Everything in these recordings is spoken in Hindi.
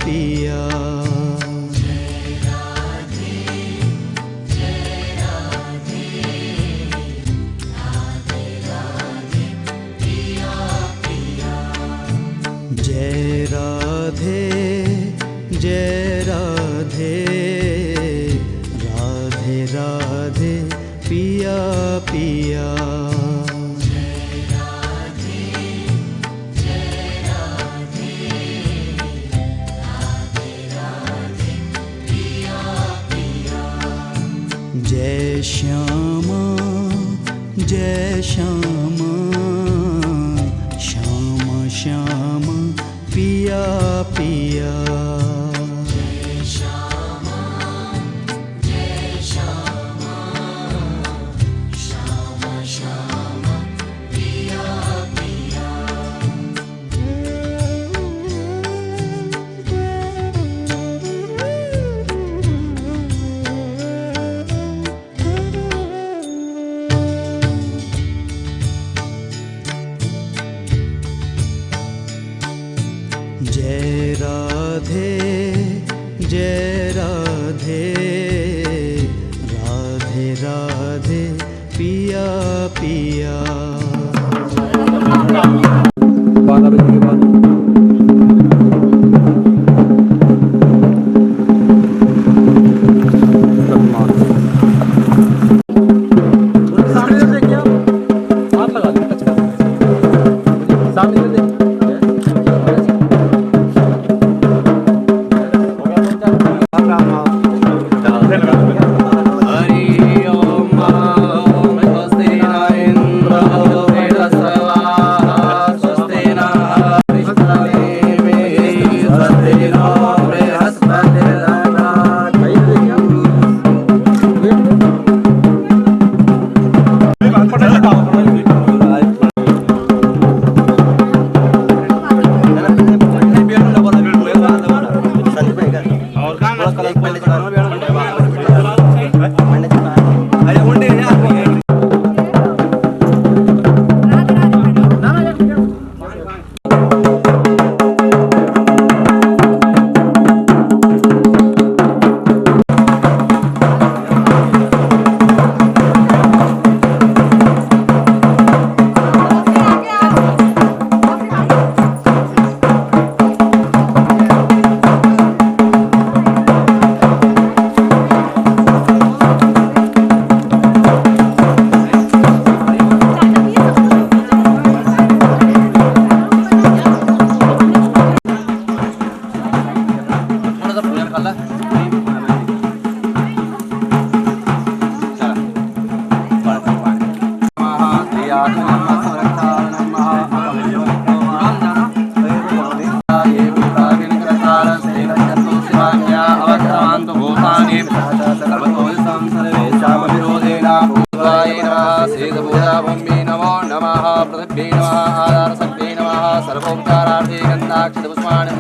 पिया। जय राधे जय राधे, राधे राधे पिया पिया। जय श्यामा जय श्यामा, श्याम श्याम पिया पिया। जय श्यामा जय श्यामा, श्याम श्याम पिया पिया। जय राधे जय राधे, राधे राधे पिया पिया।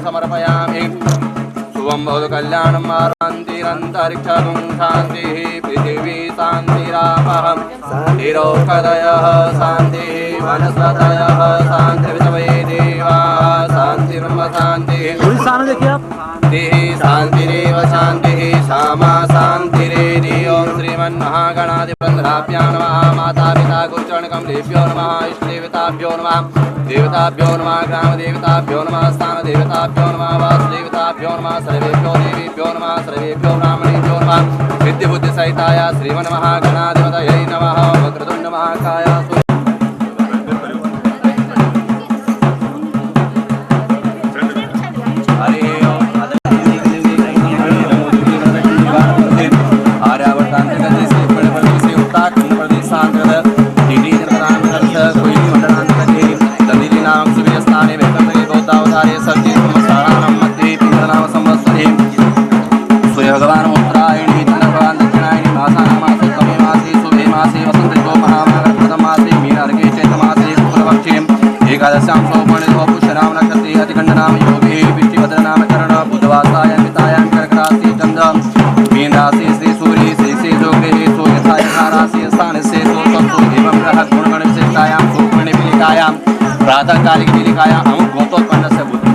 समर्पयामि। शुभं भवतु कल्याणं शान्तिरन्तरिक्षं शान्तिः, पृथिवी शान्तिरापः, शान्तिरोषधयः शान्तिः, वनस्पतयः शान्तिर्विषये देवाः शान्तिर्ब्रह्म शान्तिः। शान्तिरेव शान्तिः, श्यामा शान्तिरेधि। ओं श्रीमन्महागणाधिपतिभ्यो नमः। माता पिता गुरुचरणकमलेभ्यो नमः। इष्टदेवताभ्यो नमः। देवताभ्यो नमः। ग्रामदेवताभ्यो नमः। स्थानदेवताभ्यो नमः। वासुदेवताभ्यो नमः। सर्वेभ्यो देवीभ्यो नमः। सर्वेभ्यो ब्राह्मणेभ्यो नमः। सिद्धिबुद्धिसहिताय श्रीमन्महागणाधिपतये नमः। वक्रतुण्डमहाकाय भगवान उत्तरायणी भगवान दक्षिणायणी मासानामासे कमे मासे शुभे मासे वसंतो महामाघ प्रथमासे मीनार्गे चैतमासे शुक्लपक्षे एकादश्यां सौपर्णितो पुष्यनाम नक्षत्रे अतिकण्डनाम योगे विष्णुभद्रनाम कर्ण बुधवासायां मितायां कर्कराशि चंद्र मीन राशि श्री सूर्य श्री जोगे सो यथा यथा राशि स्थानस्य सो तत्सो एवं ग्रह गुणगण विशेषतायां सुपर्णे पिलिकायां प्रातः कालिक पिलिकायां अमुक गोत्रोत्पन्नस्य बुद्धि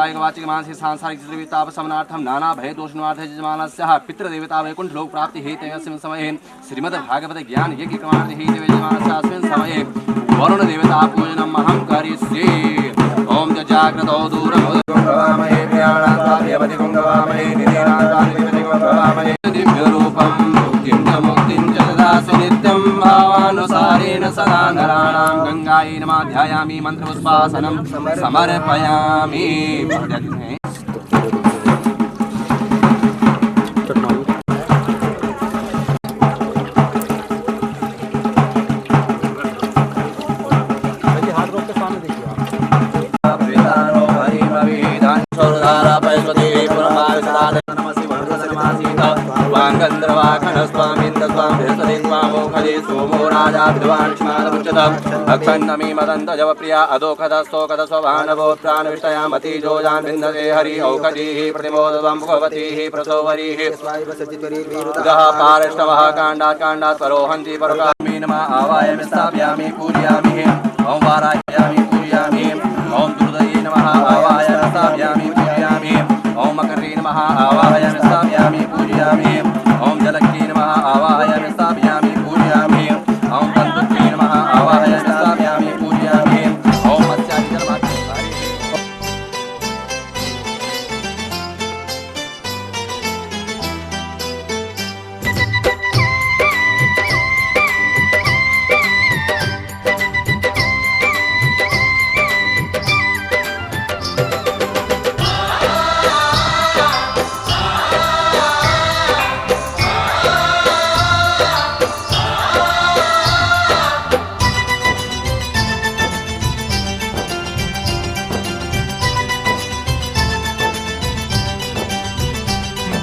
कायिक वाचिक मानसिक सांसारिक ताप समनार्थम नाना भय दोष निवारणार्थ यजमानस्य पितृदेवता वैकुंठ लोक प्राप्ति हेतु अस्मिन् समये श्रीमद् भागवत ज्ञान यज्ञ क्रमार्थ हेतु यजमानस्य अस्मिन् समये वरुण देवता पूजनम् अहं करिष्ये। ओम जाग्रतो दूरं भवामहे प्रियाणां गवामहे निधीनां दिव्य रूपं मुक्तिं च मुक्तिं च ददासि नित्यं भावानुसारेण सदा नराणां गंगायै नमः ध्यायामि मंत्रपुष्पासनं समर्पयामि। अक्षन्नमी मदंत जव प्रिया अदोखदस्तोकद स्वभानवो प्राणविष्टयामति जोजान विन्दते हरि औषधीः प्रतिमोदत्वं भगवतीः प्रसोवरीः उदः पारष्टवः काण्डात् काण्डात् परोहन्ति परोगामि नमः आवाहयामि स्थापयामि पूजयामि ओं वाराह्यामि पूजयामि ओं दुर्दये नमः आवाहयामि स्थापयामि पूजयामि ओं मकरे नमः आवाहयामि स्थापयामि पूजयामि ओं जलक्ये नमः आवाहयामि स्थापयामि पूजयामि ओं तन्तुक्ये नमः आवाहयामि स्थापयामि पूजयामि ओं मत्स्यादि जलमात्रे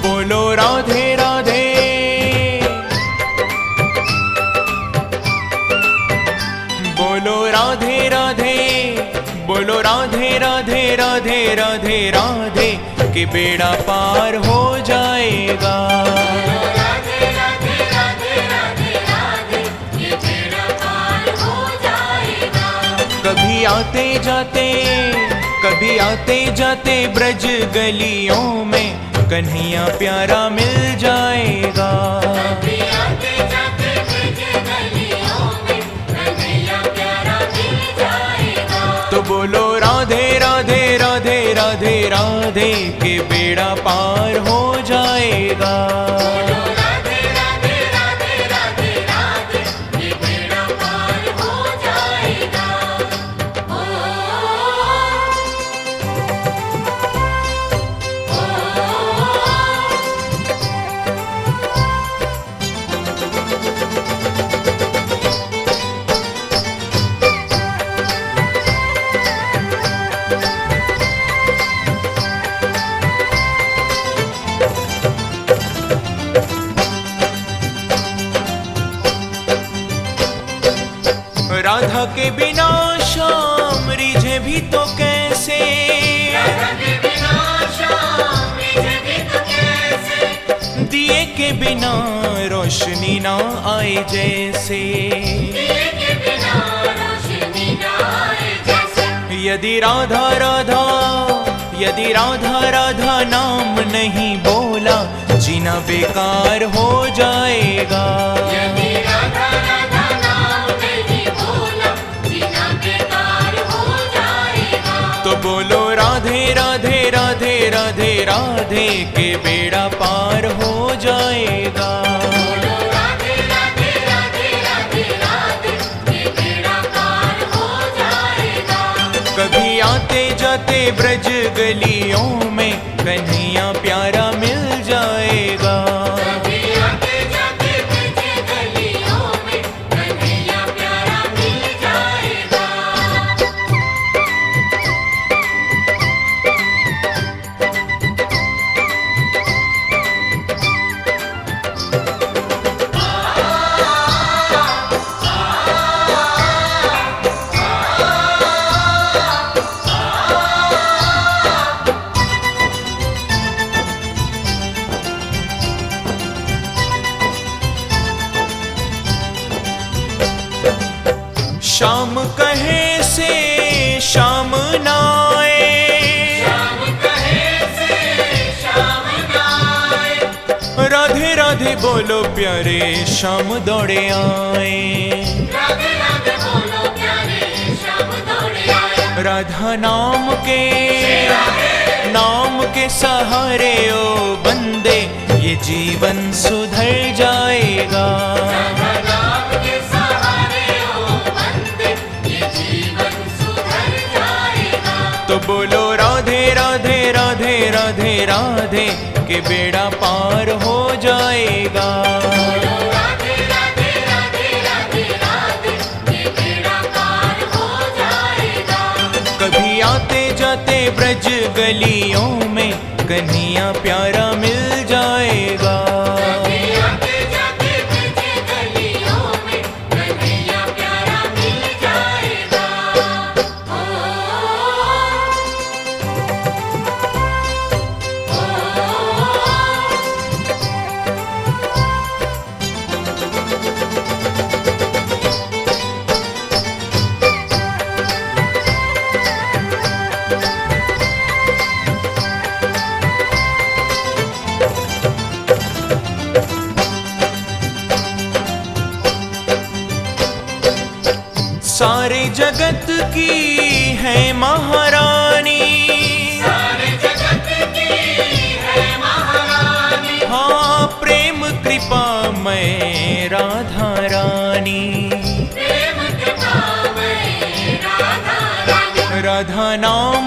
बोलो राधे राधे बोलो राधे राधे बोलो राधे राधे राधे राधे राधे कि बेड़ा पार हो जाएगा। कभी आते जाते ब्रज गलियों में कन्हैया प्यारा मिल जाएगा। तो बोलो राधे राधे राधे राधे राधे के बेड़ा पार हो जाएगा। राधा के बिना शाम रिझे भी तो कैसे, दिए के बिना रोशनी ना आए जैसे। यदि राधा राधा यदि राधा राधा नाम नहीं बोला जीना बेकार हो जाएगा। तो बोलो राधे राधे राधे राधे राधे के बेड़ा पार हो जाएगा। कभी आते जाते ब्रज गलियों में कन्हैया प्यारा मिल जाएगा। शाम कहे से शाम नाए, राधे बोलो प्यारे श्याम दौड़े आए। राधे राधे बोलो प्यारे श्याम दौड़े आए। राधा नाम के सहारे ओ बंदे ये जीवन सुधर जाएगा। राधा नाम के सहारे ओ बंदे ये जीवन सुधर जाएगा। तो बोलो राधे राधे राधे राधे राधे के बेड़ा पार हो जाएगा। बोलो राधे राधे राधे राधे राधे के बेड़ा पार हो जाएगा। कभी आते जाते ब्रज गलियों में कन्हैया प्यारा मिल जाएगा। कभी आते जाते ब्रज गलियों में कन्हैया प्यारा मिल जाएगा। ओ, सारे जगत की है महारानी। सारे जगत की है महारानी। हाँ प्रेम कृपा मैं राधा रानी। प्रेम कृपामय राधा रानी। राधा नाम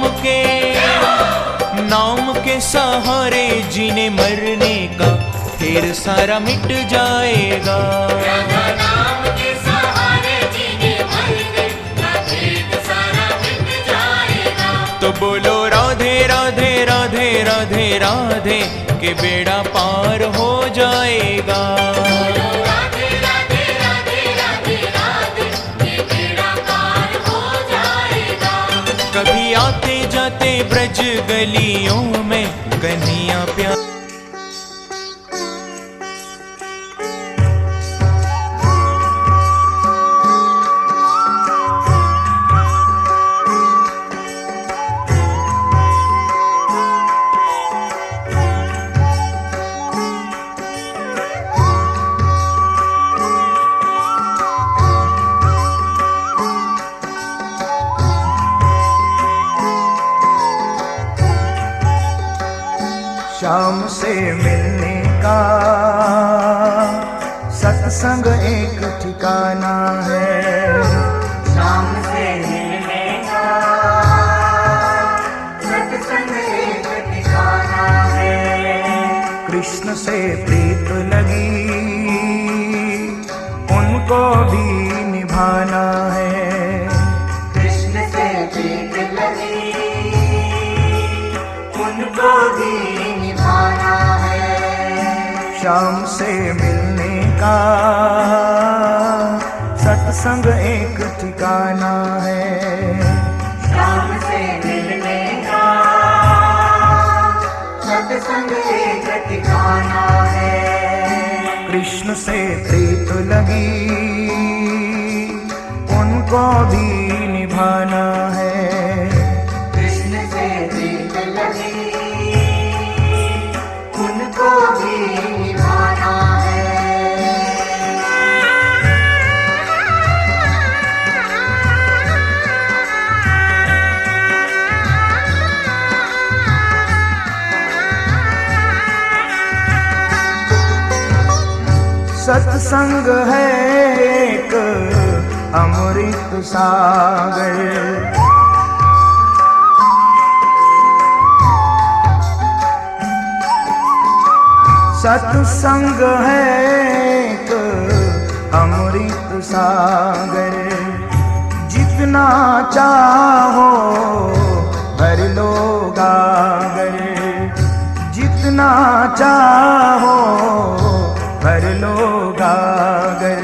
के सहारे जीने मरने का फिर सारा मिट जाएगा। राधा नाम के सहारे जीने मरने का भेद सारा मिट जाएगा। तो बोलो राधे राधे राधे राधे राधे के बेड़ा पार हो जाएगा। बोलो राधे राधे राधे राधे राधे के बेड़ा पार हो जाएगा। कभी आते जाते ब्रज गलियों में कन्हैया प्यार। श्याम से मिलने का सत्संग एक ठिकाना है। शाम से मिलने का सत्संग एक ठिकाना है। कृष्ण से प्रीत लगी उनको भी निभाना है। कृष्ण से प्रीत लगी उनको भी निभाना है। श्याम से मिलने का सत्संग एक ठिकाना है। शाम से मिलने का सत्संग एक ठिकाना है। कृष्ण से प्रीत लगी उनको भी निभाना है। कृष्ण से प्रीत लगी उनको भी निभाना है। सत्संग है एक अमृत सागर। सत्संग है एक अमृत सागर। जितना चाहो भर लो गागर। जितना चाहो भर लो गागर।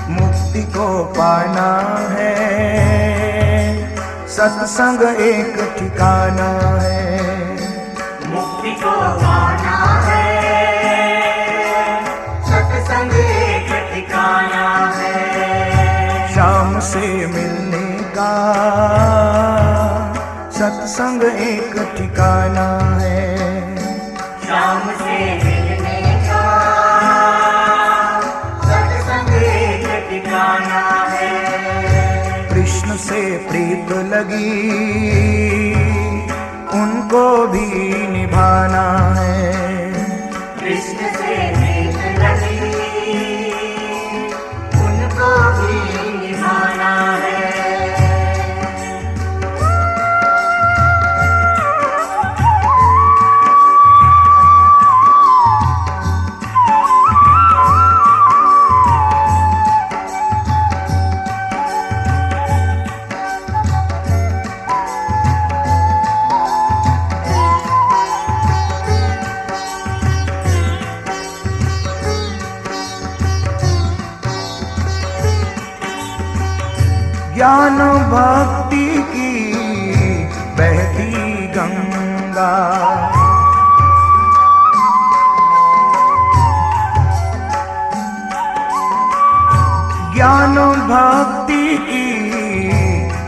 मुक्ति को पाना है सत्संग एक ठिकाना है। मुक्ति को पाना है सत्संग एक ठिकाना है। शाम से मिलने का सत्संग एक ठिकाना है। शाम से मिलने का ठिकाना है। कृष्ण से प्रीत लगी उनको भी निभाना है। कृष्ण से प्रीत लगी उनको भी निभाना है। ज्ञान भक्ति की बहती गंगा, ज्ञान भक्ति की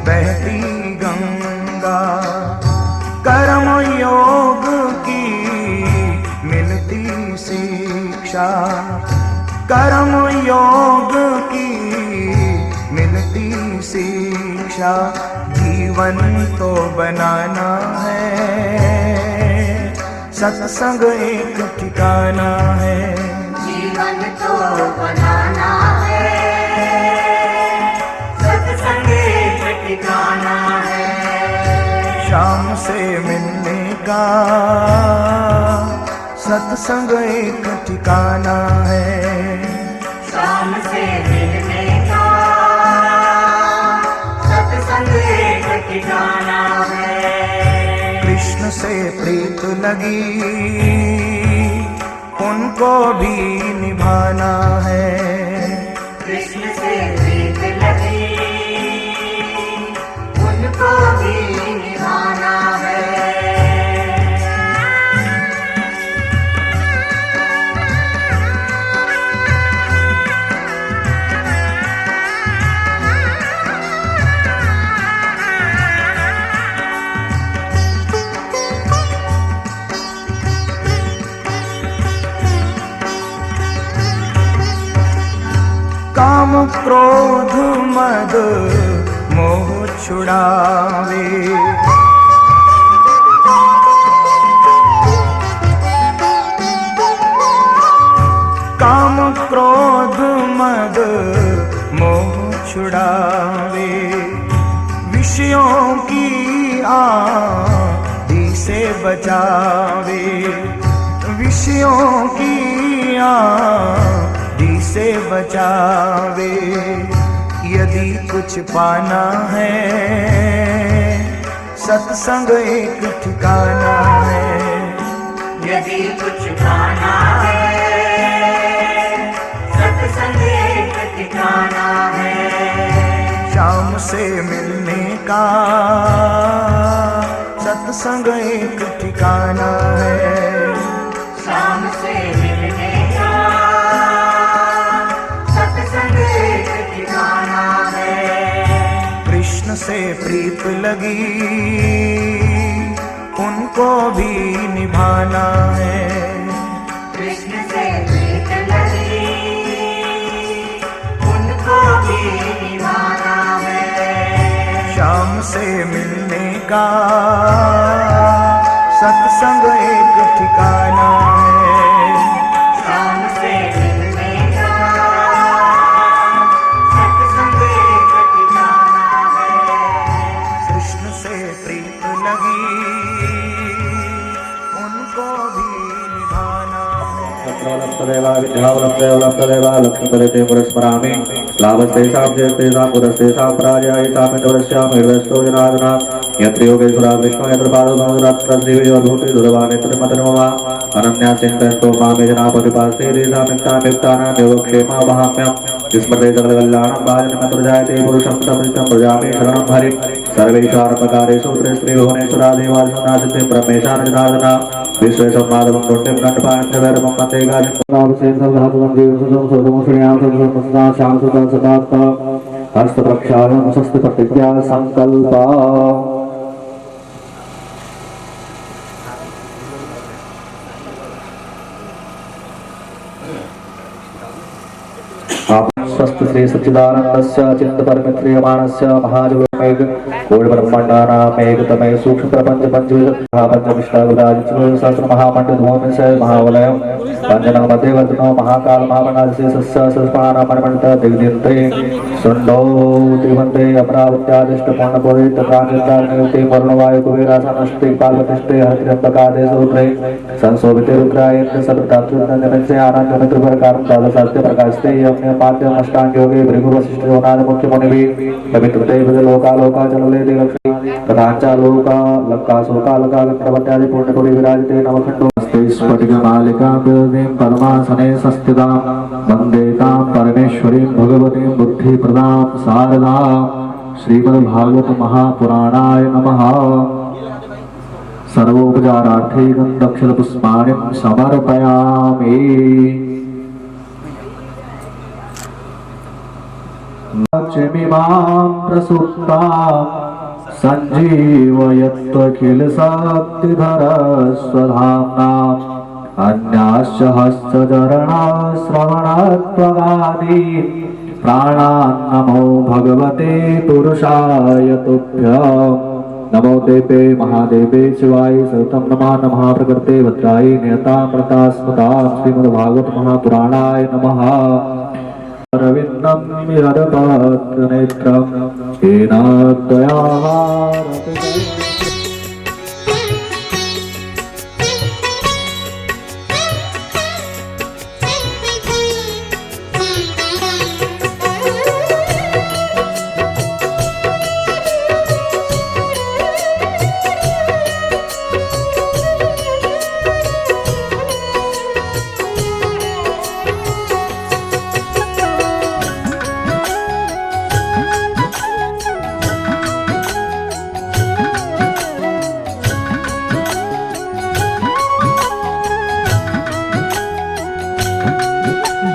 बहती गंगा, कर्म योग की मिलती शिक्षा, कर्म योग की मिलती शिक्षा। जीवन तो बनाना है, सत्संग एक ठिकाना है। जीवन तो बनाना है, सत्संग एक ठिकाना है। शाम से मिलने का सत्संग एक ठिकाना है। शाम से मिलने का सत्संग एक ठिकाना है। कृष्ण से प्रीत लगी उनको भी निभाना है। कृष्ण से प्रीत लगी उनको भी निभाना है। काम क्रोध मद मोह छुड़ावे, काम क्रोध मद मोह छुड़ावे। विषयों की आंधी से बचावे, विषयों की आंधी से बचावे। यदि कुछ पाना है सत्संग एक ठिकाना है। यदि कुछ पाना है सत्संग एक ठिकाना है। शाम से मिलने का सत्संग एक ठिकाना है। शाम से मिलने का सत्संग एक ठिकाना है। कृष्ण से प्रीत लगी उनको भी निभाना है। कृष्ण से प्रीत लगी उनको भी निभाना है। शाम से मिलने का सत्संग एक ठिकाना है। शाम से मिलने का सत्संग एक ठिकाना है। कृष्ण से प्रीत लगी उनको भी निभाना है। लक्ष्मदेवा विद्यावलप्तदेवा लक्ष्मीपदे पुरस्मरामि लाभस्तेषां जयस्तेषां पुरस्तेषां पराजयेषां मित्रवश्यामि जनार्दना यत्र योगेश्वरा विष्णु यत्र पादोदरत्र श्रीविजयभूति दुर्वानेत्रमतनुमा अनन्या चिन्तयन्तो मामे जनापतिपास्ते तेषामिष्टामिष्टानां योगक्षेमा वहाम्यं विस्मृते सकलकल्याणं भाजनमत्र जायते पुरुषं समृद्धं प्रजामि शरणं हरिं सर्वेषार्पकारेषु त्रिस्त्रीभुवनेश्वरादेवादिनासिद्धि ब्रह्मेशान जनार्दना विश्वेशं माधवं कुण्डिं नटपाण्डवैरवं वन्दे गाजं हस्तप्रक्षालनं शस्त्रप्रतिज्ञा संकल्पा। आप स्वस्थ श्री सच्चिदानंदस्य चित्तपरमित्रियमाणस्य महाजगमेघ कोटि ब्रह्मांडानामेकतमे सूक्ष्म प्रपंच पंचविष्टाविराजित सहस्र महामंडल भूमि से महावलय पंचनग मध्यवर्तनो महाकाल महामंडल सस्य सस्पानामणमणित दिग्दिन्ते सुंडो तिवन्ते अमरावत्यादिष्ट पूर्णपुरी तत्रानिर्दानियुक्ते वर्णवायु कुबेरासनस्ते पार्वतिष्ठे हरित्रंबकादे सूत्रे संशोभिते रुद्रायेन्द्र सततात्विन्दनिरंसे आनंद मित्र प्रकारं द्वादशास्ते प्रकाशते यम्य पाद्यम अष्टांग योगे भृगु वशिष्ठ योनाद मुख्य मुनिभि पवित्रते लोकालोका चलले देवक्षी तथांचा लोका लक्का शोका लका लक्ष्मत्यादि पूर्णपुरी विराजते नवखंडो स्फटिकमालिकां विदधिं पद्मासने संस्थितां वन्दे तां परमेश्वरीं भगवतीं बुद्धिप्रदां शारदां श्रीमद्भागवत महापुराणाय नमः। सर्वोपचारार्थे दक्षिणपुष्पाणिं समर्पयामि। लक्ष्मीमां प्रसुप्तां सञ्जीवयत्वखिलशक्तिधरस्वधाम्नाम् अन्याश्च हस्तचरणाश्रवणत्वगादि प्राणान् नमो भगवते पुरुषाय तुभ्यम्। नमो देवे महादेवे शिवाय सततं नमः नमः प्रकृते भद्राय नियतामृता स्मृता श्रीमद्भागवत महापुराणाय नमः। अरविन्दं यदपत्रनेत्रं येन त्वया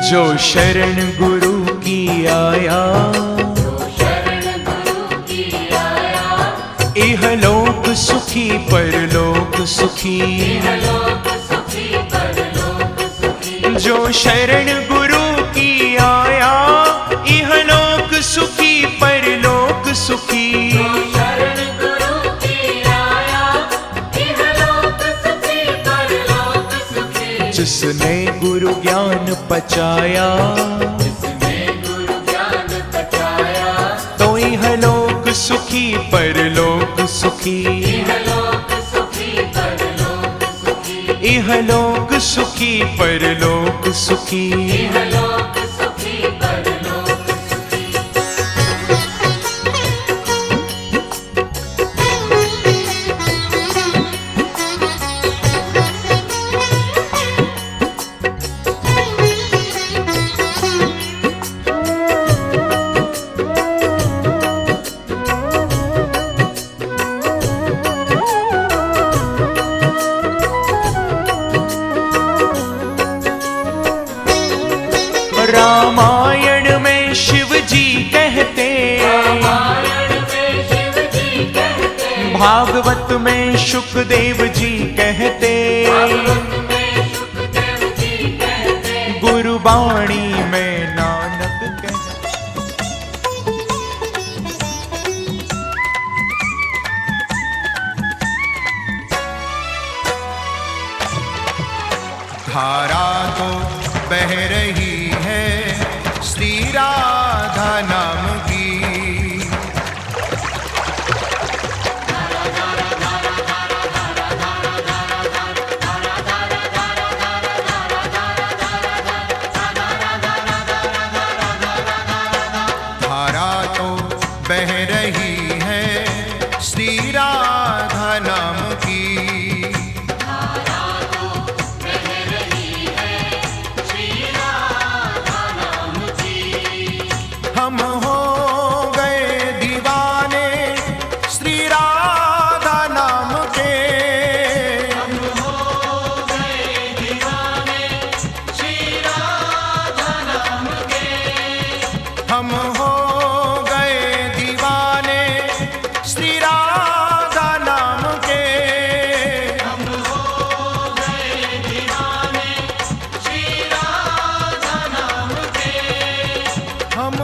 जो शरण गुरु की आया इहलोक सुखी परलोक सुखी। जो शरण गुरु की आया इहलोक सुखी परलोक सुखी। जिसने गुरु ज्ञान पचाया तो इहलोक सुखी परलोक सुखी। इहलोक सुखी परलोक सुखी। रामायण में शिव जी कहते, भागवत में शुकदेव जी कहते, गुरुबाणी में नानक कहते। धारा तो बह रही है श्री राधा नाम की। धारा तो बह रही है श्री राधा नाम की। हम हो गए दीवाने श्री राधा नाम के। हम हो गए दीवाने श्री राधा नाम के। हम हो गए दीवाने श्री राधा नाम के। हम हो गए दीवाने श्री राधा नाम के। हम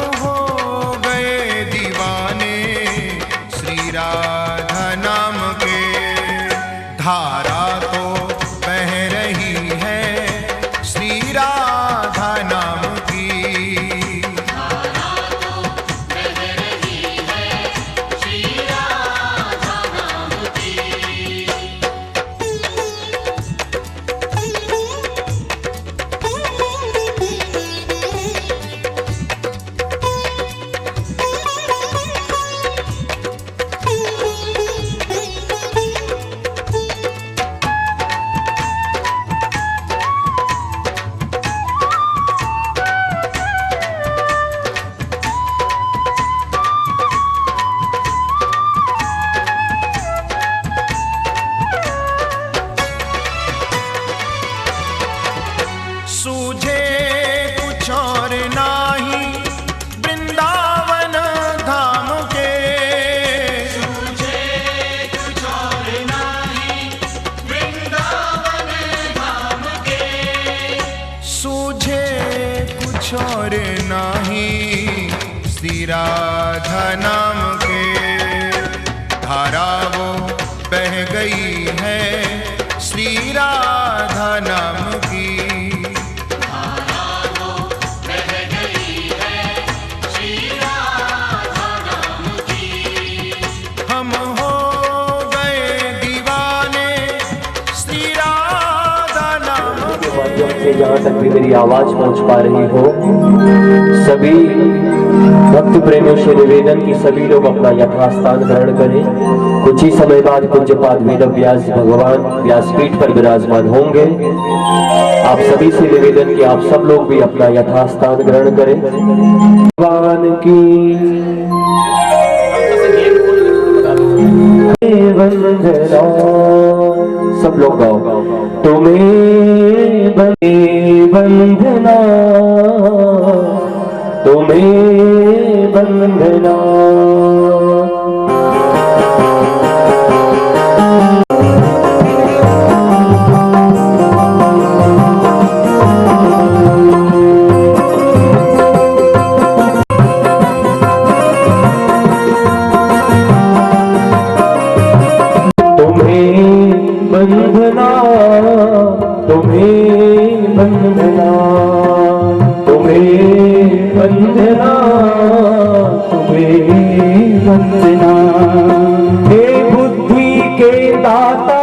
राधा नाम के धारा वो बह गई है श्री राधा नाम की। धारा वो बह गई है श्री राधा नाम की। हम हो गए दीवाने श्री राधा नाम के माध्यम से जहाँ तक भी मेरी आवाज पहुंच पा रही हो, सभी भक्त प्रेमियों से निवेदन की सभी लोग अपना यथास्थान ग्रहण करें। कुछ ही समय बाद पूज्यपाद वेद व्यास भगवान व्यासपीठ पर विराजमान होंगे। आप सभी से निवेदन कि आप सब लोग भी अपना यथास्थान ग्रहण करें। भगवान की वंदना, सब लोग गाओ। तुम्हें वंदना, तुम्हें वंदना। वंदना, तुम्हें वंदना, तुम्हें वंदना, तुम्हें वंदना। हे बुद्धि के दाता,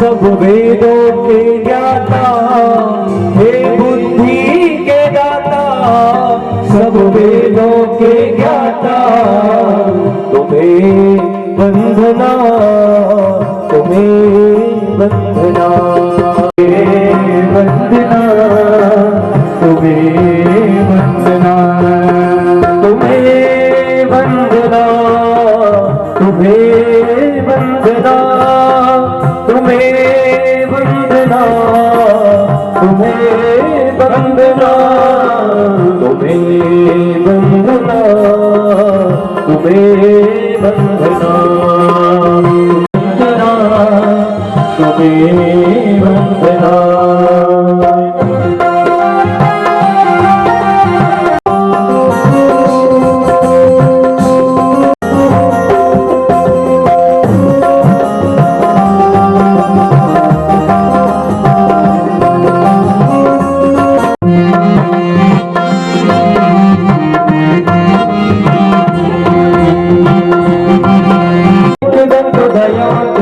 सब वेदों के ज्ञाता, हे बुद्धि के दाता, सब वेदों के ज्ञाता। तुम्हें वंदना, तुम्हें वंदना, वंदना, तुम्हें वंदना, तुम्हें वंदना, तुम्हें वंदना, तुम्हें वंदना, तुम्हें वंदना, तुम्हें वंदना, तुम्हें वंदना, तुम्हें वंदना।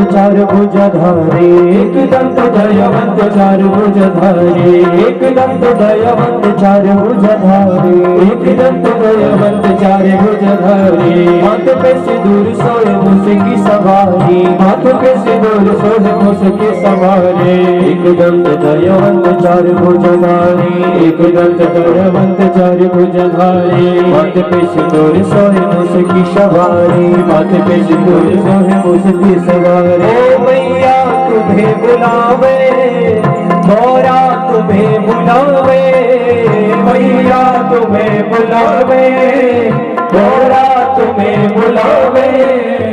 चार भुजधारे, एक दंत दयावंत चार भुजधारे, एक दंत दयावंत चार भुजधारे, एक दंत दयावंत चार भुजधारे। हाथ पे सिंदूर सोए मुझकी सवारी, हाथ पे सिंदूर सोए मुझकी सवारी। एक दंत दयावंत चार भुजधारे, एक दंत दयावंत चार भुजधारे। हाथ पे सिंदूर सोए मुझकी सवारी, हाथ पे सिंदूर सोए मुझकी सवारी। ओ मैया तुम्हें बुलावे, मोरा तुम्हें बुलावे, मैया तुम्हें बुलावे, मोरा तुम्हें बुलावे।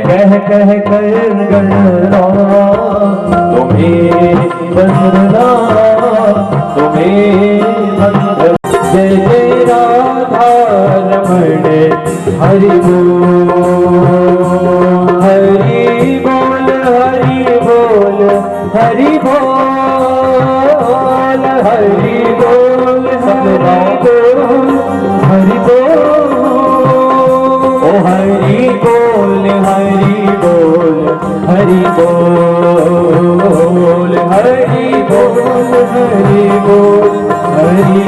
कह कह कर गणना, तुम्हें वंदना, तुम्हें वंदना। जय जय राधा रमण हरि बोल, हरि बोल, हरि बोल, हरि बोल, हरि बोल, हरि बोल, हरि बोल। ओ हरि बोल, हरि बोल, हरि बोल, हरि बोल, हरि बोल, हरि बोल। हरि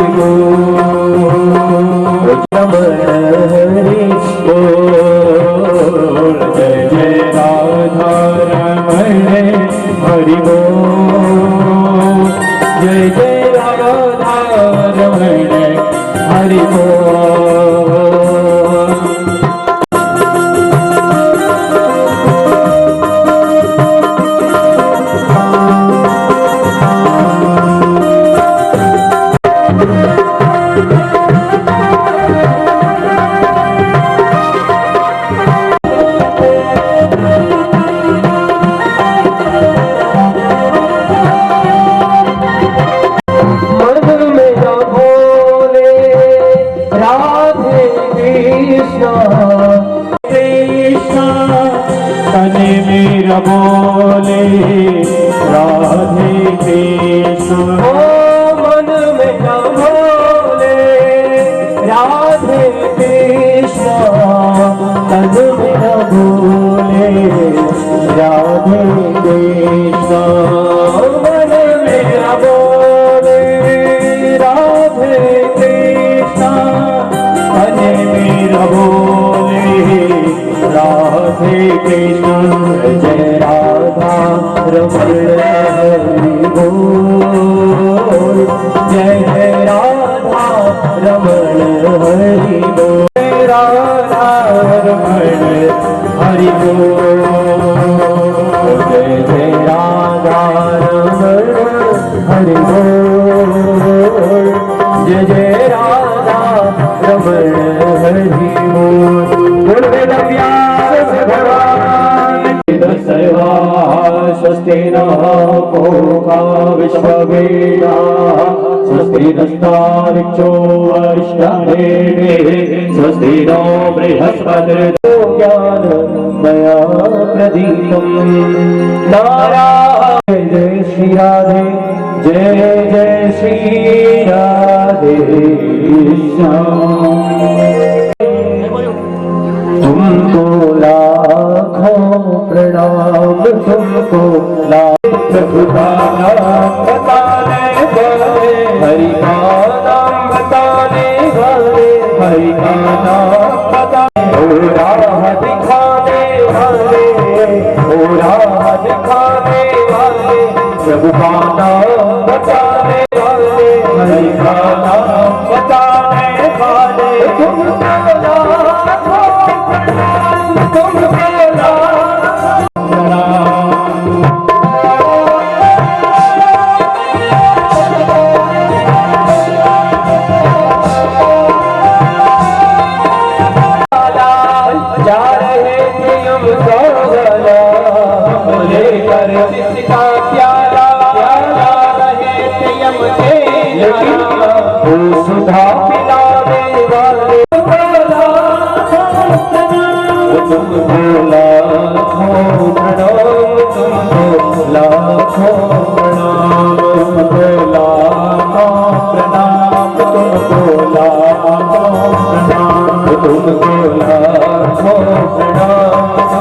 बोल, जय जय राधा रमण हरि बोल, जय जय राधा रमण हरि बोल। कृष्ण तने मेरा बोले राधे कृष्ण मन में न भोले राधे कृष्ण तन में न भोले राधे कृष्ण मन में न बोले राधे कृष्ण तन में न भोले राधे कृष्ण जय राधा रमण हरि बोल जय राधा रमण हरि बोल राधा रमण हरि बोल जय राधा रमण हरि बोल जय राधा रमण हरि बोल सर्वा स्वस्ति न पूषा विश्ववेदा स्वस्ति नस्तारिक्षो अरिष्टनेमिः स्वस्ति नो बृहस्पतिर्दो ज्ञानमया प्रदीपम् नारायण जय श्री राधे जय जय श्री राधे श्याम तुमको लाखों प्रणाम तुमको प्रभु का नाम बताने वाले हरि का नाम बताने वाले हरि का नाम बताने राह दिखाने वाले राह दिखाने वाले प्रभु का नाम बताने वाले हरि का नाम बताने वाले तुमको सुधा पिलाने वाले तुमको लाखों प्रणाम तुमको लाखों प्रणाम तुमको लाखों प्रणाम तुमको लाखों प्रणाम तुमको लाखों प्रणाम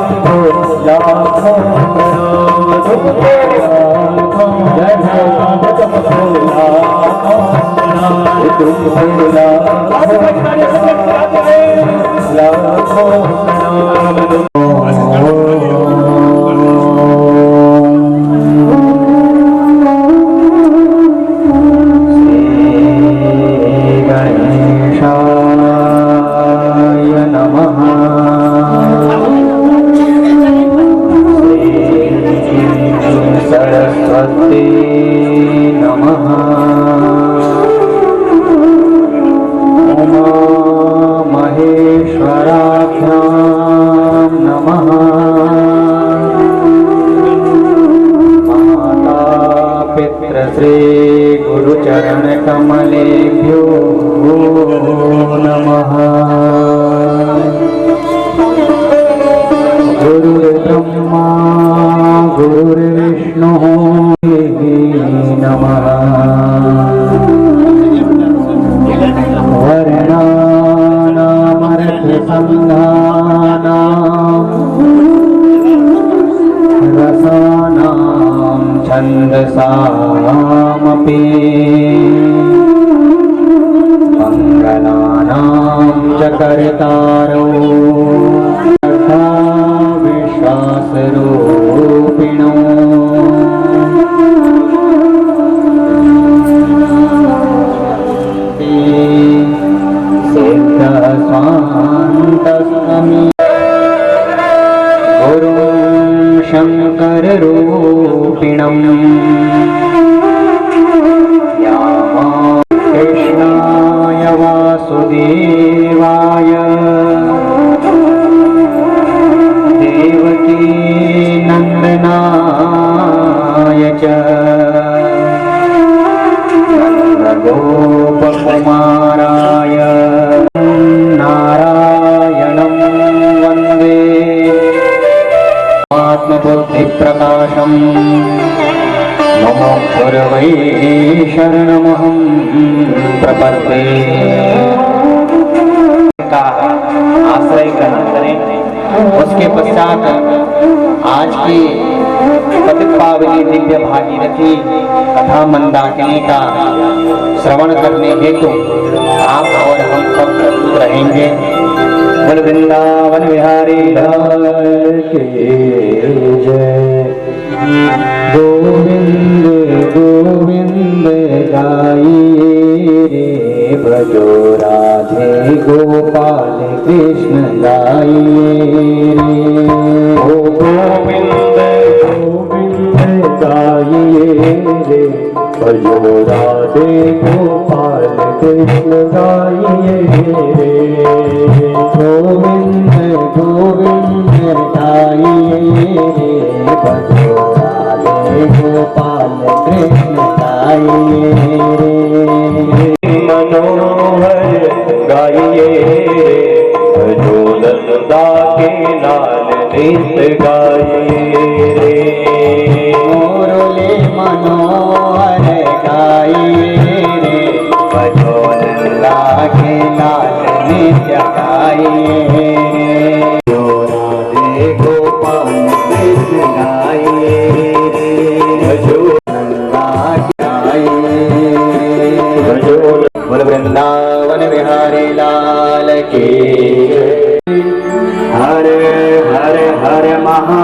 तुमको लाखों प्रणाम तुमको लाखों जय तुमको लाखों तुमको लाखों गणेशाय नमः सरस्वती नमः महेश्वराभ्यां नमः माता पितृश्री गुरुचरणकमलेभ्यो नमः गुरुर्ब्रह्मा गुरुर्विष्णुः नमः रसानां छन्दसामपि मङ्गलानां च कर्तारौ विश्वासरूपिणो सिद्धस्वान्तस्वामी शङ्कररूपिणम् कृष्णाय वासुदेवाय देवकी नन्दनाय च नन्दगोपकुमाराय नारायण नाशम मम गुरवे शरणमहं प्रपद्ये। का आश्रय ग्रहण करें। उसके पश्चात आज की पतित पावनी दिव्य भागीरथी कथा मंदाकिनी का श्रवण करने हेतु आप और हम सब प्रस्तुत रहेंगे। बोल वृंदावन बिहारी लाल की जय। गोविंद गोविंद गाइए रे भजो राधे गोपाल कृष्ण गाइए रे। ओ गोविंद गोविंद गाइए रे भजो राधे गोपाल कृष्ण गाइए रे। गोविंद गोविंद गाइए रे भजो राधे गोपाल कृष्ण गाइए रे। मनोहर गाइए भजो नंदा के लाल नित गाइए रे। मुरली मनोहर गाइए रे भजो नंदा के लाल नित्य गाइए रे। राधे गोपाल कृष्ण गाइए रे भजो नंदा गाइए भजो। बोल वृंदावन बिहारी लाल की। हरे हरे हरे महादेव।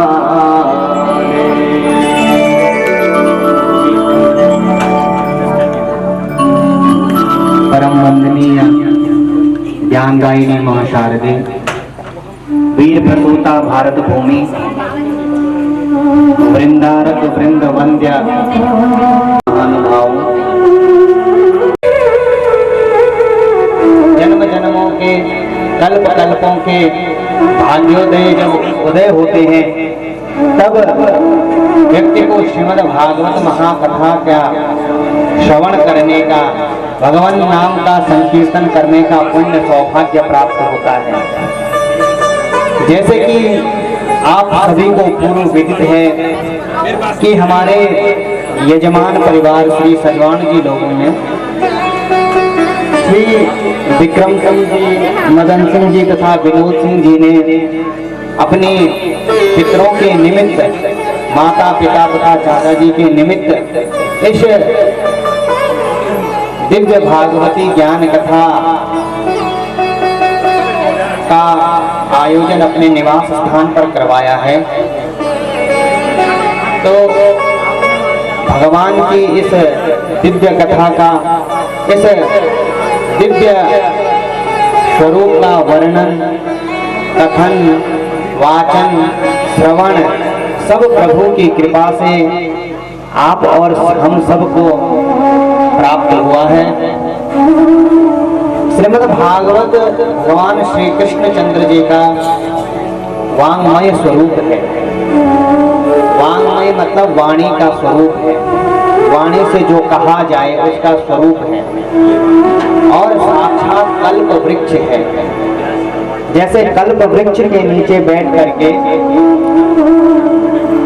परम वंदनीय ज्ञानदायिनी महाशारदे वीर प्रसूता भारत भूमि वृंदारक वृंद वंद्य महानुभाव, जन्म जन्मों के कल्प कल्पों के भाग्योदय जब उदय होते हैं तब व्यक्ति को श्रीमद् भागवत महाकथा का श्रवण करने का, भगवान नाम का संकीर्तन करने का पुण्य सौभाग्य प्राप्त होता है। जैसे कि आप सभी को पूर्व विदित है कि हमारे यजमान परिवार श्री सजवान जी लोगों ने श्री विक्रम सिंह जी, मदन सिंह जी तथा विनोद सिंह जी ने अपने पितरों के निमित्त, माता पिता तथा चाचा जी के निमित्त इस दिव्य भागवती ज्ञान कथा का आयोजन अपने निवास स्थान पर करवाया है। तो भगवान की इस दिव्य कथा का, इस दिव्य स्वरूप का वर्णन, कथन, वाचन, श्रवण सब प्रभु की कृपा से आप और हम सबको प्राप्त हुआ है। श्रीमद् भागवत भगवान श्री कृष्ण चंद्र जी का वांग्मय स्वरूप है। वांग्मय मतलब वाणी का स्वरूप है, वाणी से जो कहा जाए उसका स्वरूप है और साक्षात कल्प वृक्ष है। जैसे कल्प वृक्ष के नीचे बैठ करके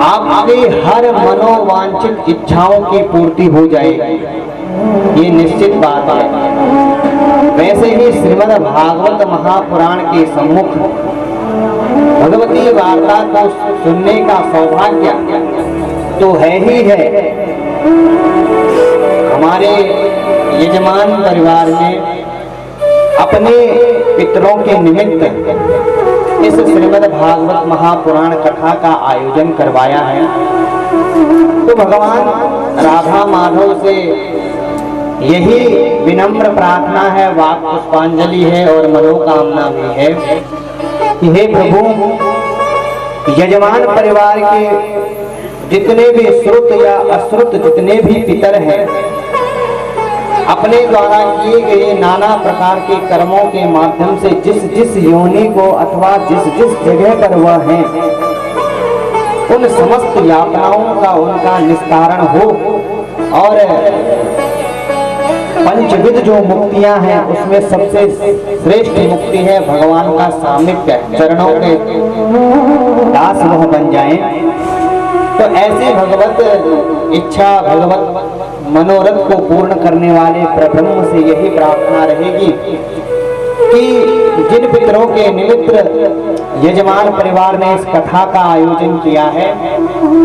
आपकी हर मनोवांछित इच्छाओं की पूर्ति हो जाएगी, ये निश्चित बात है। वैसे ही श्रीमद् भागवत महापुराण के सम्मुख भगवती वार्ता को सुनने का सौभाग्य तो है ही है। हमारे यजमान परिवार में अपने पितरों के निमित्त इस श्रीमद् भागवत महापुराण कथा का आयोजन करवाया है। तो भगवान राधा माधव से यही विनम्र प्रार्थना है, वाक पुष्पांजलि है और मनोकामना भी है कि हे प्रभु, यजमान परिवार के जितने भी श्रुत या अश्रुत जितने भी पितर हैं, अपने द्वारा किए गए नाना प्रकार के कर्मों के माध्यम से जिस जिस योनि को अथवा जिस जिस जगह पर वह हैं, उन समस्त यातनाओं का उनका निस्तारण हो और पंचविध जो मुक्तियां हैं उसमें सबसे श्रेष्ठ मुक्ति है भगवान का सामीप्य, चरणों के दास वह बन जाएं। तो ऐसी भगवत इच्छा, भगवत मनोरथ को पूर्ण करने वाले प्रब्रह्म से यही प्रार्थना रहेगी कि जिन पितरों के निमित्त यजमान परिवार ने इस कथा का आयोजन किया है,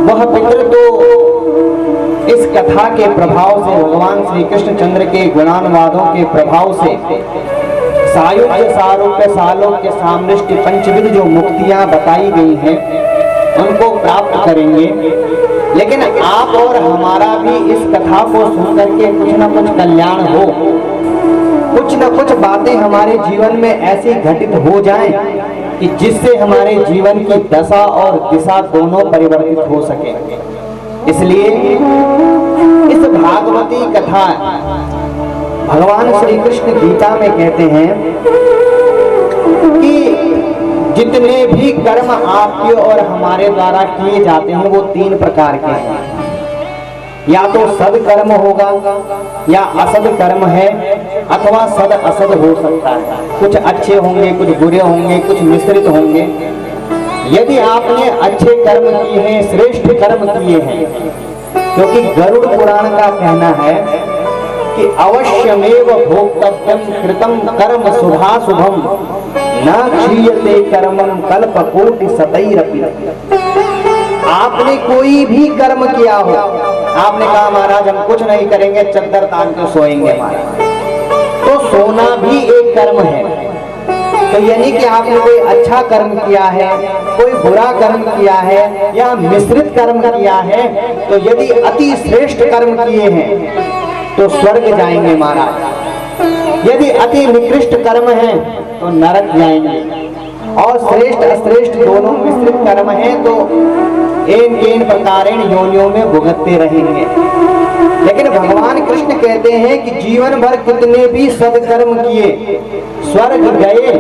वह पितर तो इस कथा के प्रभाव से, भगवान श्री कृष्णचंद्र के गुणानुवादों के प्रभाव से सायुज्य, सारूप्य, सालोक्य, सामृष्टि, पंचविध जो मुक्तियां बताई गई हैं उनको प्राप्त करेंगे। लेकिन आप और हमारा भी इस कथा को सुन करके कुछ न कुछ कल्याण हो, कुछ न कुछ बातें हमारे जीवन में ऐसी घटित हो जाएं कि जिससे हमारे जीवन की दशा और दिशा दोनों परिवर्तित हो सके। इसलिए इस भागवती कथा, भगवान श्री कृष्ण गीता में कहते हैं कि जितने भी कर्म आपके और हमारे द्वारा किए जाते हैं वो 3 प्रकार के हैं। या तो सद कर्म होगा, या असद कर्म है, अथवा सद असद हो सकता है। कुछ अच्छे होंगे, कुछ बुरे होंगे, कुछ मिश्रित होंगे। यदि आपने अच्छे कर्म किए हैं, श्रेष्ठ कर्म किए हैं, क्योंकि गरुड़ पुराण का कहना है कि अवश्यमेव भोक्तव्यम कृतम कर्म शुभाशुभम न क्षीयते कर्मं कल्पकोटि शतैरपि। आपने कोई भी कर्म किया हो, आपने कहा महाराज हम कुछ नहीं करेंगे, चद्दर तान के सोएंगे महाराज, तो सोना भी एक कर्म है। तो यानी कि आपने कोई अच्छा कर्म किया है, कोई बुरा कर्म किया है, या मिश्रित कर्म किया है, तो यदि अति श्रेष्ठ कर्म किए हैं तो स्वर्ग जाएंगे महाराज। यदि अति निकृष्ट कर्म है तो नरक जाएंगे। और श्रेष्ठ अश्रेष्ठ दोनों मिश्रित कर्म है तो एन प्रकारेण योनियों में भुगतते रहेंगे। लेकिन भगवान कृष्ण कहते हैं कि जीवन भर कितने भी सदकर्म किए, स्वर्ग गए,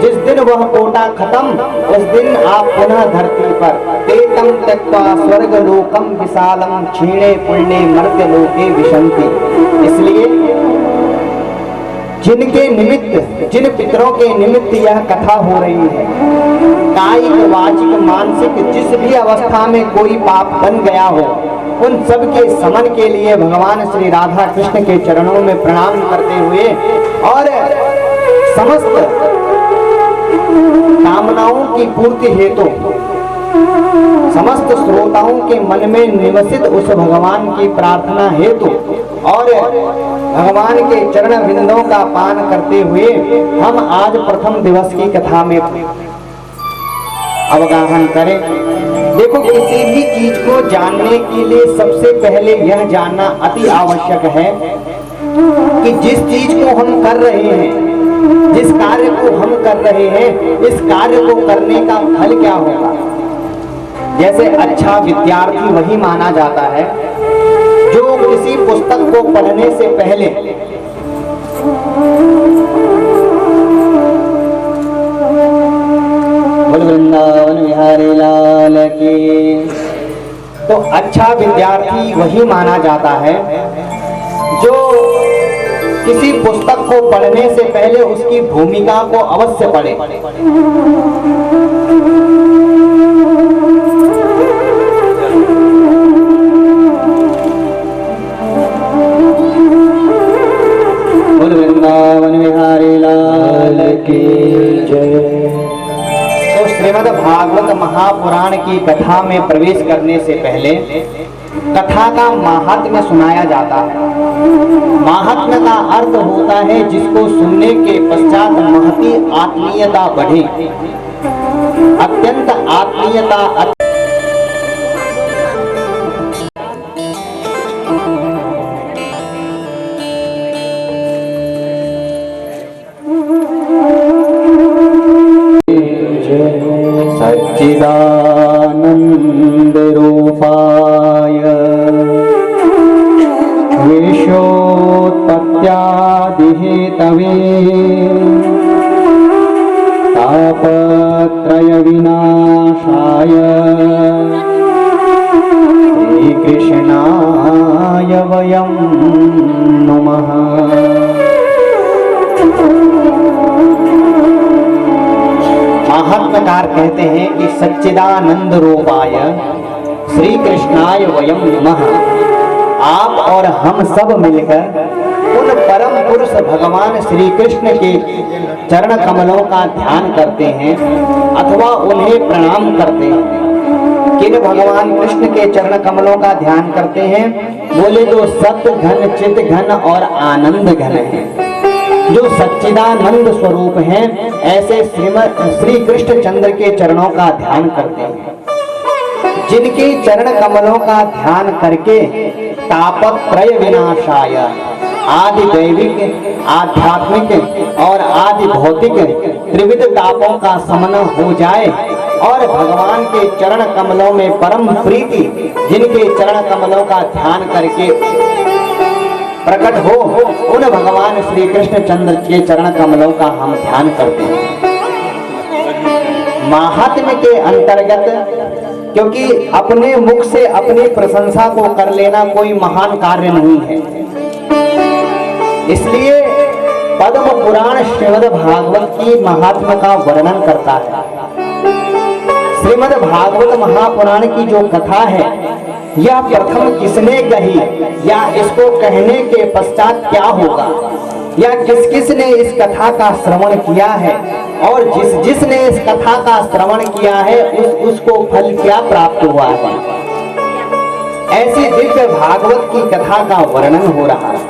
जिस दिन वह कोटा खत्म, उस दिन आप पुनः धरती पर तेतम त्यक्त्वा स्वर्ग लोकम विशालम क्षीणे पुण्ये मर्त्य लोके विशन्ति। इसलिए जिनके निमित्त, जिन पितरों के निमित्त यह कथा हो रही है, कायिक, वाचिक, मानसिक, जिस भी अवस्था में कोई पाप बन गया हो, उन सब के समन के लिए भगवान श्री राधा कृष्ण के चरणों में प्रणाम करते हुए और समस्त कामनाओं की पूर्ति हेतु समस्त श्रोताओं के मन में निवसित उस भगवान की प्रार्थना हेतु और भगवान के चरण बिंदों का पान करते हुए हम आज प्रथम दिवस की कथा में अवगाहन करें। देखो, किसी भी चीज को जानने के लिए सबसे पहले यह जानना अति आवश्यक है कि जिस चीज को हम कर रहे हैं, जिस कार्य को हम कर रहे हैं, इस कार्य को करने का फल क्या होगा। जैसे अच्छा विद्यार्थी वही माना जाता है जो किसी पुस्तक को पढ़ने से पहले वृंदावन बिहारी लाल की, तो अच्छा विद्यार्थी वही माना जाता है जो किसी पुस्तक को पढ़ने से पहले उसकी भूमिका को अवश्य पढ़े। वृंदावन बिहारी लाल की जय। तो श्रीमद् भागवत महापुराण की कथा में प्रवेश करने से पहले कथा का माहात्म्य सुनाया जाता है। माहात्म्य का अर्थ होता है जिसको सुनने के पश्चात महती आत्मीयता बढ़े, अत्यंत आत्मीयता। सच्चिदानंद रूपाय विश्वोत्पत्त्यादिहेतवे तापत्रय विनाशाय श्रीकृष्णाय वयं नमः। महात्मकार कहते हैं कि सच्चिदानंद रूपाय, श्री कृष्णाय वयम नमः। आप और हम सब मिलकर उन परम पुरुष भगवान श्री कृष्ण के चरण कमलों का ध्यान करते हैं अथवा उन्हें प्रणाम करते हैं। किन भगवान कृष्ण के चरण कमलों का ध्यान करते हैं? बोले तो सत्य घन, चित घन और आनंद घन है, जो सच्चिदानंद स्वरूप हैं। ऐसे श्री कृष्ण चंद्र के चरणों का ध्यान करते हैं, जिनके चरण कमलों का ध्यान करके तापत्रय विनाशाय, आदि दैविक, आध्यात्मिक और आदि भौतिक त्रिविध तापों का शमन हो जाए और भगवान के चरण कमलों में परम प्रीति, जिनके चरण कमलों का ध्यान करके प्रकट हो, उन भगवान श्री कृष्ण चंद्र के चरण कमलों का हम ध्यान करते हैं। महात्म्य के अंतर्गत, क्योंकि अपने मुख से अपनी प्रशंसा को कर लेना कोई महान कार्य नहीं है, इसलिए पद्म पुराण श्रीमद् भागवत की महात्म्य का वर्णन करता है। श्रीमद् भागवत महापुराण की जो कथा है, यह प्रथम किसने कही, या इसको कहने के पश्चात क्या होगा, या किस किस ने इस कथा का श्रवण किया है, और जिसने इस कथा का श्रवण किया है उसको फल क्या प्राप्त हुआ है, ऐसी दिव्य भागवत की कथा का वर्णन हो रहा है।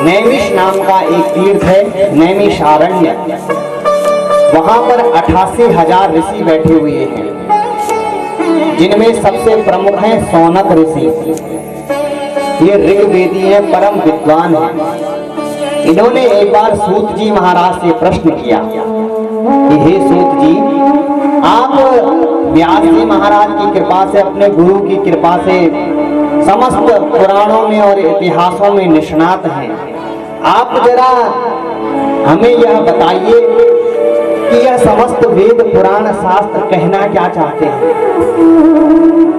नैमिष नाम का एक तीर्थ है, नैमिषारण्य। वहां पर 88,000 ऋषि बैठे हुए हैं, जिनमें सबसे प्रमुख हैं सौनक ऋषि। ये ऋग्वेदी है, परम विद्वान है। इन्होंने एक बार सूत जी महाराज से प्रश्न किया कि हे सूत जी, आप व्यास जी महाराज की कृपा से, अपने गुरु की कृपा से समस्त पुराणों में और इतिहासों में निष्णात हैं। आप जरा हमें यह बताइए कि यह समस्त वेद पुराण शास्त्र कहना क्या चाहते हैं,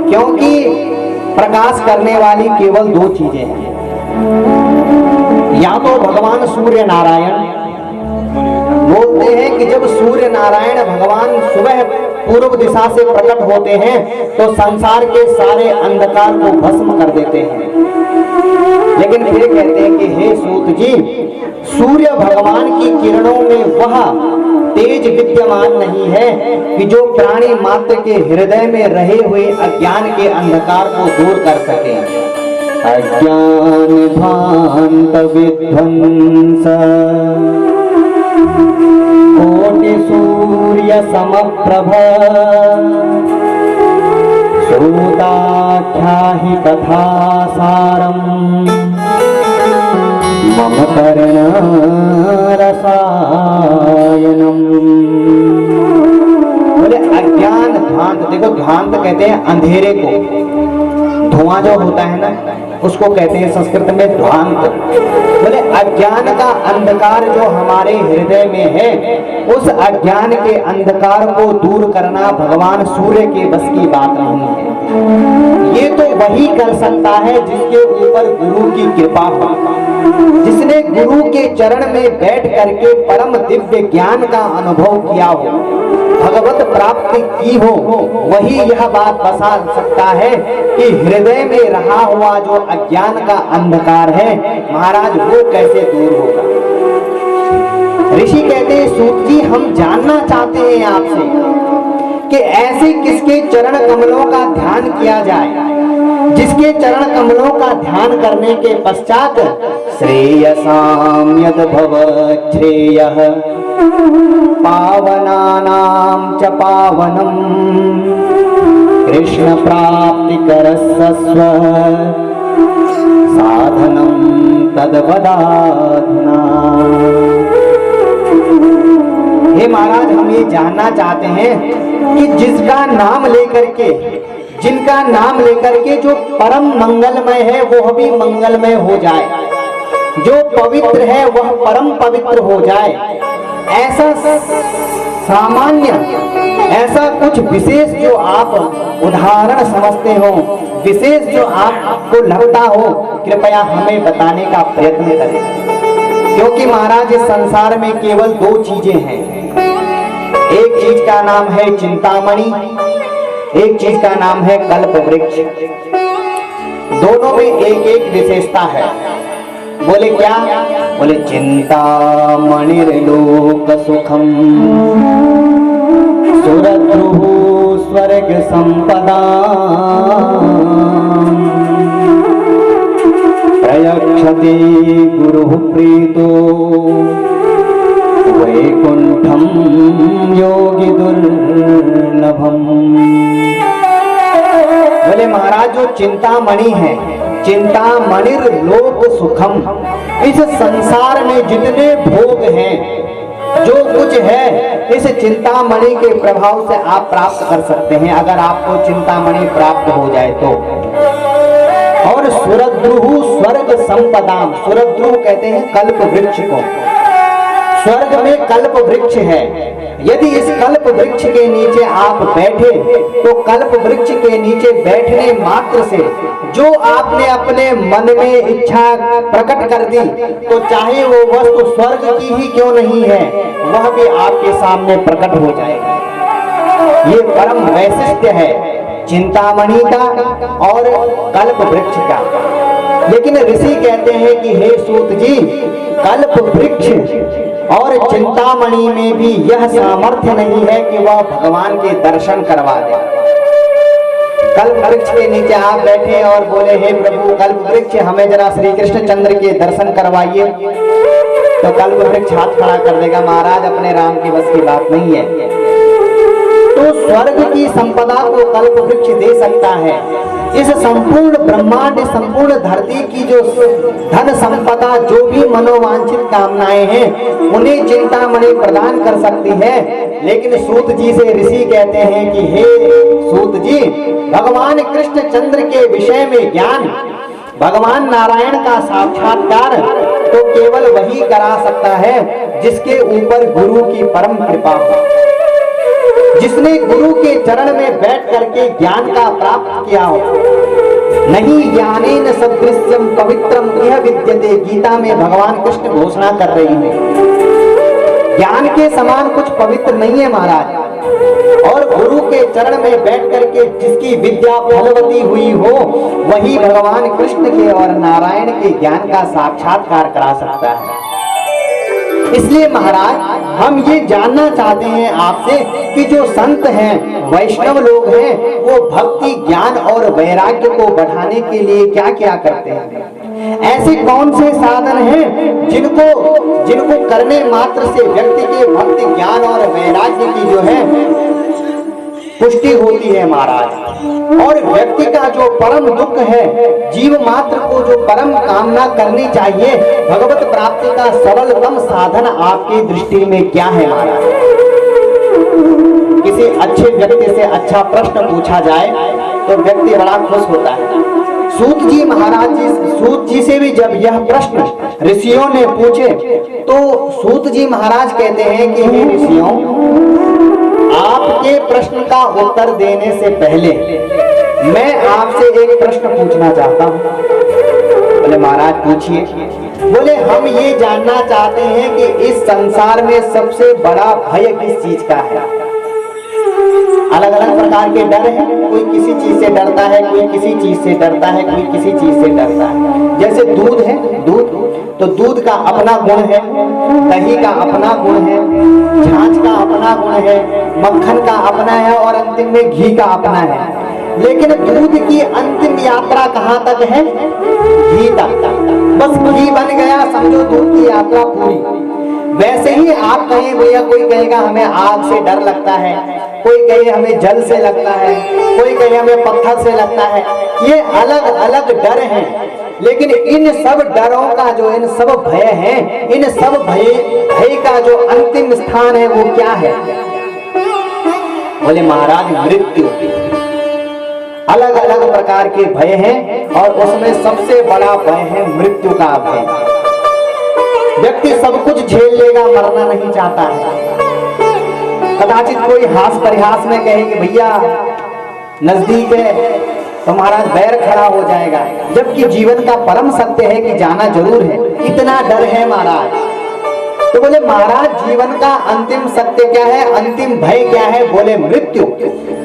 क्योंकि प्रकाश करने वाली केवल दो चीजें हैं, या तो भगवान सूर्य नारायण। बोलते हैं कि जब सूर्य नारायण भगवान सुबह पूर्व दिशा से प्रकट होते हैं तो संसार के सारे अंधकार को भस्म कर देते हैं। लेकिन फिर कहते हैं कि हे सूत जी, सूर्य भगवान की किरणों में वह तेज विद्यमान नहीं है कि जो प्राणी मात्र के हृदय में रहे हुए अज्ञान के अंधकार को दूर कर सके। अज्ञान भांत विध्वंस कोटि सूर्य समप्रभ श्रुताख्याहि कथा सारम मम कर्ण रसायनम। बोले अज्ञान ध्वांत, देखो ध्वांत कहते हैं अंधेरे को, धुआं जो होता है ना उसको कहते हैं संस्कृत में ध्वांत। बोले अज्ञान का अंधकार जो हमारे हृदय में है, उस अज्ञान के अंधकार को दूर करना भगवान सूर्य के बस की बात नहीं है। ये तो वही कर सकता है जिसके ऊपर गुरु की कृपा हो, जिसने गुरु के चरण में बैठ करके परम दिव्य ज्ञान का अनुभव किया हो, भगवत प्राप्ति की हो, वही यह बात बता सकता है कि हृदय में रहा हुआ जो अज्ञान का अंधकार है महाराज, वो कैसे दूर होगा। ऋषि कहते हैं सूत जी, हम जानना चाहते हैं आपसे कि ऐसे किसके चरण कमलों का ध्यान किया जाए, जिसके चरण कमलों का ध्यान करने के पश्चात श्रेयसाम यद भवत् श्रेयः पावनानां च पावनम् कृष्ण प्राप्ति करस्स्व साधनं तद्वदाधुना। हे महाराज, हम ये जानना चाहते हैं कि जिसका नाम लेकर के, जिनका नाम लेकर के जो परम मंगलमय है वह भी मंगलमय हो जाए, जो पवित्र है वह परम पवित्र हो जाए। ऐसा सामान्य, ऐसा कुछ विशेष जो आप उदाहरण समझते हो, विशेष जो आपको लगता हो, कृपया हमें बताने का प्रयत्न करें। क्योंकि महाराज इस संसार में केवल दो चीजें हैं, एक चीज का नाम है चिंतामणि, एक चीज का नाम है कल्प वृक्ष। दोनों में एक एक विशेषता है। बोले क्या? बोले चिंता मणिर्लोक सुखम सुरद्रुः स्वर्ग संपदा प्रयक्षति गुरुः प्रीतो वैकुंठम योगी दुर्लभम। बोले महाराज जो चिंतामणि है, चिंतामणिर लोक सुखम, इस संसार में जितने भोग हैं, जो कुछ है, इस चिंतामणि के प्रभाव से आप प्राप्त कर सकते हैं, अगर आपको चिंतामणि प्राप्त हो जाए तो। और सुरद्रुः स्वर्ग संपदाम, सुरद्रुः कहते हैं कल्प वृक्ष को। स्वर्ग में कल्प वृक्ष है। यदि इस कल्प वृक्ष के नीचे आप बैठे तो कल्प वृक्ष के नीचे बैठने मात्र से जो आपने अपने मन में इच्छा प्रकट कर दी, तो चाहे वो वस्तु स्वर्ग की ही क्यों नहीं है, वह भी आपके सामने प्रकट हो जाएगा। ये परम वैशिष्ट्य है चिंतामणि का और कल्प वृक्ष का। लेकिन ऋषि कहते हैं कि हे सूत जी, कल्प वृक्ष और चिंतामणि में भी यह सामर्थ्य नहीं है कि वह भगवान के दर्शन करवा दे। कल्प वृक्ष के नीचे आप बैठे और बोले हे प्रभु कल्प वृक्ष हमें जरा श्री कृष्ण चंद्र के दर्शन करवाइए, तो कल्प वृक्ष हाथ खड़ा कर देगा, महाराज अपने राम की बस की बात नहीं है। तो स्वर्ग की संपदा को कल्प वृक्ष दे सकता है। इस संपूर्ण ब्रह्मांड, संपूर्ण धरती की जो धन संपदा, जो भी मनोवांछित कामनाएं हैं, उन्हें चिंतामणि प्रदान कर सकती है। लेकिन सूत जी से ऋषि कहते हैं कि हे सूत जी, भगवान कृष्ण चंद्र के विषय में ज्ञान, भगवान नारायण का साक्षात्कार तो केवल वही करा सकता है जिसके ऊपर गुरु की परम कृपा हो, जिसने गुरु के चरण में बैठ करके ज्ञान का प्राप्त किया हो। नहीं ज्ञानेन सदृश्यम पवित्रम इह विद्यते, गीता में भगवान कृष्ण घोषणा कर रही है। ज्ञान के समान कुछ पवित्र नहीं है महाराज। और गुरु के चरण में बैठ करके जिसकी विद्या फलवती हुई हो, वही भगवान कृष्ण के और नारायण के ज्ञान का साक्षात्कार करा सकता है। इसलिए महाराज हम ये जानना चाहते हैं आपसे कि जो संत हैं, वैष्णव लोग हैं, वो भक्ति, ज्ञान और वैराग्य को बढ़ाने के लिए क्या क्या करते हैं? ऐसे कौन से साधन हैं जिनको करने मात्र से व्यक्ति के भक्ति, ज्ञान और वैराग्य की जो है पुष्टि होती है महाराज। और व्यक्ति का जो परम दुख है, जीव मात्र को जो परम कामना करनी चाहिए, भगवत प्राप्ति का सरलतम साधन आपकी दृष्टि में क्या है महाराज? किसी अच्छे व्यक्ति से अच्छा प्रश्न पूछा जाए तो व्यक्ति बड़ा खुश होता है। सूत जी महाराज जी, सूत जी से भी जब यह प्रश्न ऋषियों ने पूछे तो सूत जी महाराज कहते हैं कि हे ऋषियों, आपके प्रश्न का उत्तर देने से पहले मैं आपसे एक प्रश्न पूछना चाहता हूँ। बोले महाराज पूछिए। बोले हम ये जानना चाहते हैं कि इस संसार में सबसे बड़ा भय किस चीज का है? अलग अलग प्रकार के डर हैं, कोई किसी चीज से डरता है, कोई किसी चीज से डरता है, कोई किसी चीज से डरता है। जैसे दूध है, दूध तो दूध का अपना गुण है, दही का अपना गुण है, छाछ का अपना गुण है, मक्खन का अपना है और अंतिम में घी का अपना है। लेकिन दूध की अंतिम यात्रा कहाँ तक है? घी तक। बस घी बन गया, समझो दूध की यात्रा पूरी। वैसे ही आप कहें भैया, कोई कहेगा हमें आग से डर लगता है, कोई कहे हमें जल से लगता है, कोई कहे हमें पत्थर से लगता है। ये अलग अलग डर हैं, लेकिन इन सब डरों का जो, इन सब भय हैं, इन सब भय का जो अंतिम स्थान है वो क्या है? बोले महाराज मृत्यु। अलग अलग प्रकार के भय हैं और उसमें सबसे बड़ा भय है मृत्यु का भय। व्यक्ति सब कुछ झेल लेगा, मरना नहीं चाहता है। कदाचित कोई हास परिहास में कहे कि भैया नजदीक है तो महाराज बैर खड़ा हो जाएगा, जबकि जीवन का परम सत्य है कि जाना जरूर है। इतना डर है महाराज। तो बोले महाराज जीवन का अंतिम सत्य क्या है, अंतिम भय क्या है? बोले मृत्यु।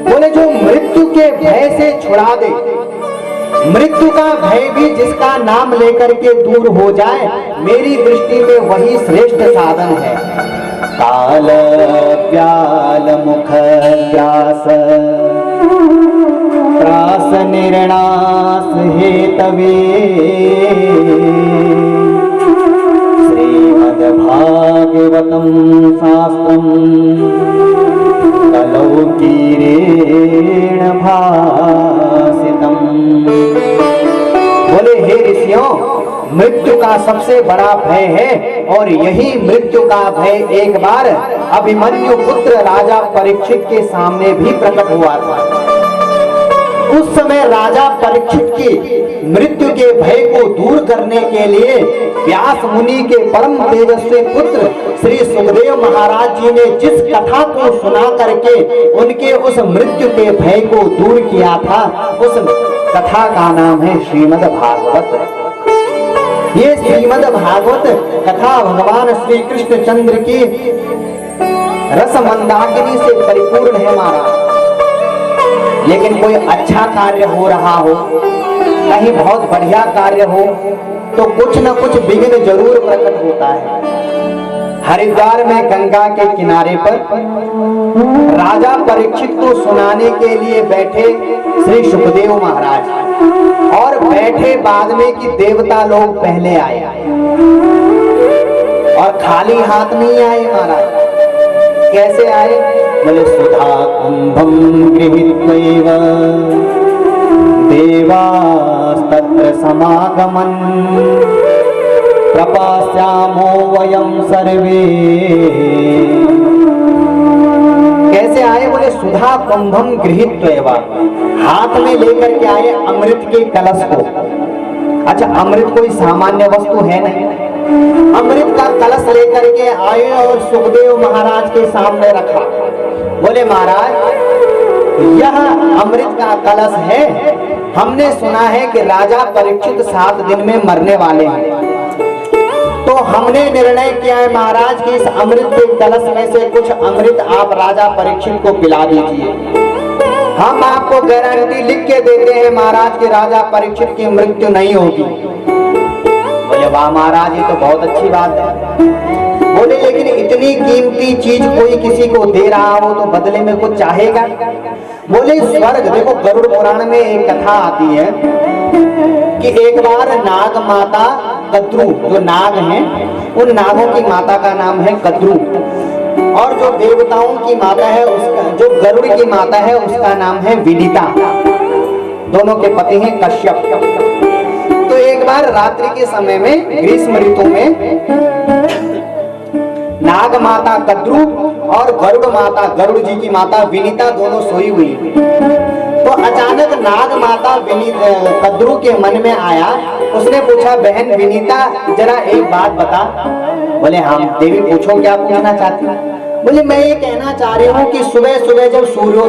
बोले जो मृत्यु के भय से छुड़ा दे। मृत्यु का भय भी जिसका नाम लेकर के दूर हो जाए, मेरी दृष्टि में वही श्रेष्ठ साधन है। काल व्याल मुख व्यास त्रास निर्णास हेतवे श्रीमद्भागवतम शास्त्रम कलौ कीरेण भासितम। बोले हे ऋषियों, मृत्यु का सबसे बड़ा भय है और यही मृत्यु का भय एक बार अभिमन्यु पुत्र राजा परीक्षित के सामने भी प्रकट हुआ था। उस समय राजा परीक्षित की मृत्यु के भय को दूर करने के लिए व्यास मुनि के परम तेजस्वी पुत्र श्री सुखदेव महाराज जी ने जिस कथा को सुना करके उनके उस मृत्यु के भय को दूर किया था, उस कथा का नाम है श्रीमद् भागवत। ये श्रीमद् भागवत कथा भगवान श्री कृष्ण चंद्र की रस मंदाकिनी से परिपूर्ण है महाराज। लेकिन कोई अच्छा कार्य हो रहा हो, कहीं बहुत बढ़िया कार्य हो, तो कुछ न कुछ विघ्न जरूर प्रकट होता है। हरिद्वार में गंगा के किनारे पर राजा परीक्षित को सुनाने के लिए बैठे श्री सुखदेव महाराज, और बैठे बाद में कि देवता लोग पहले आए और खाली हाथ नहीं आए महाराज। कैसे आए? बोले सुधा कुंभम गृहीत्वैव देवास्तत्र समागमन प्रपश्यामो वयं सर्वे। कैसे आए? बोले सुधा कुंभम गृहीत्वैव, हाथ में लेकर के आए अमृत के कलश को। अच्छा, अमृत कोई सामान्य वस्तु है नहीं। अमृत का कलश लेकर के आए और सुखदेव महाराज के सामने रखा। बोले महाराज, यह अमृत का कलश है। हमने सुना है कि राजा परीक्षित 7 दिन में मरने वाले हैं, तो हमने निर्णय किया है महाराज कि इस अमृत के कलश में से कुछ अमृत आप राजा परीक्षित को पिला दीजिए। हम आपको गारंटी लिख के देते हैं महाराज कि राजा परीक्षित की मृत्यु नहीं होगी। बोले वाह महाराज, ये तो बहुत अच्छी बात है। बोले लेकिन इतनी कीमती चीज कोई किसी को दे रहा हो तो बदले में कुछ चाहेगा। बोले स्वर्ग, देखो गरुड़ पुराण में एक कथा आती है कि एक बार नाग माता कद्रू, जो नाग हैं उन नागों की माता का नाम है कद्रू, और जो देवताओं की माता है उसका, जो गरुड़ की माता है उसका नाम है विनीता। दोनों के पति हैं कश्यप। तो एक बार रात्रि के समय में ग्रीष्म ऋतु में नाग माता कद्रू और गरुड़ माता, गरुड़ जी की माता विनीता दोनों सोई हुई। तो अचानक नाग माता कद्रू के मन में आया, उसने पूछा बहन विनीता जरा एक बात बता। बोले हम देवी पूछो, क्या पूछना चाहती? बोले मैं ये कहना चाह रही हूँ कि सुबह सुबह जब सूर्योदय